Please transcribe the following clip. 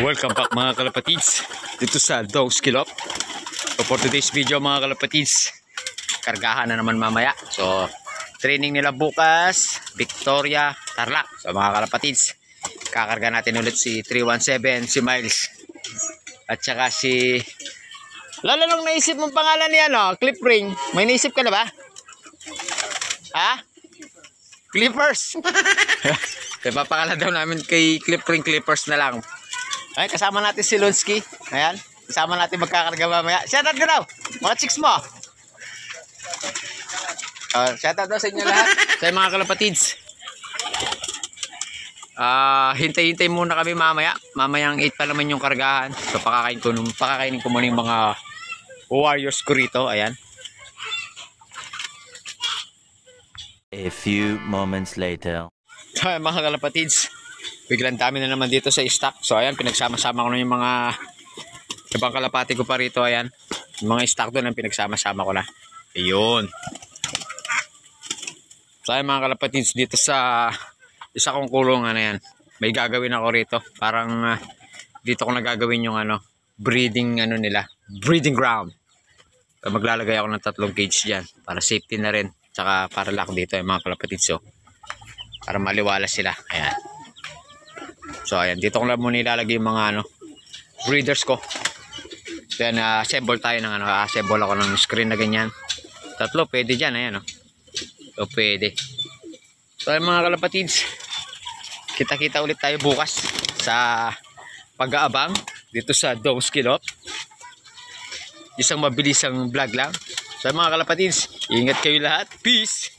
Welcome back mga kalapatids dito sa Dog's Kilop. So for today's video mga kalapatids, kargahan na naman mamaya. So training nila bukas, Victoria, Tarlac. So mga kalapatids, kakarga natin ulit si 317, si Miles. At saka si... Lalo lang naisip mong pangalan niya, no? Clip ring. May naisip ka na ba? Ha? Clippers. Papakala daw namin kay Clip ring Clippers na lang. Ay, kasama natin si Lunsky. Ayan. Kasama natin magkakarga mamaya. Shoutout ka daw. Mga chicks mo. Shoutout daw sa inyo lahat. Sa mga kalapatids. Hintay-hintay muna kami mamaya. Mamayang 8 pa naman yung kargahan. So, pakakainin ko muna yung mga warriors ko rito. Ayan. A few moments later. So, mga kalapatids, biglang dami na naman dito sa stock. So ayan, pinagsama-sama ko na yung mga ibang kalapati ko pa rito. Ayan, yung mga stock doon ang pinagsama-sama ko na. Ayun. So ayan mga kalapatids, dito sa isa kong kulungan na yan, may gagawin ako rito. Parang dito ko nagagawin yung breeding nila, breeding ground. So, maglalagay ako ng 3 cage dyan para safety na rin. Tsaka para lock dito yung mga kalapatids. So para maliwala sila. Ayan. So ayan, dito ko lang muna ilalagay yung mga breeders ko. Then assemble tayo ng assemble ako ng screen na ganyan. 3 pwede diyan, ayan So pwede. So ayan mga kalapatids, kita-kita ulit tayo bukas sa pag-aabang dito sa Dog's Kilop. Isang mabilisang vlog lang. So mga kalapatids, ingat kayo lahat. Peace.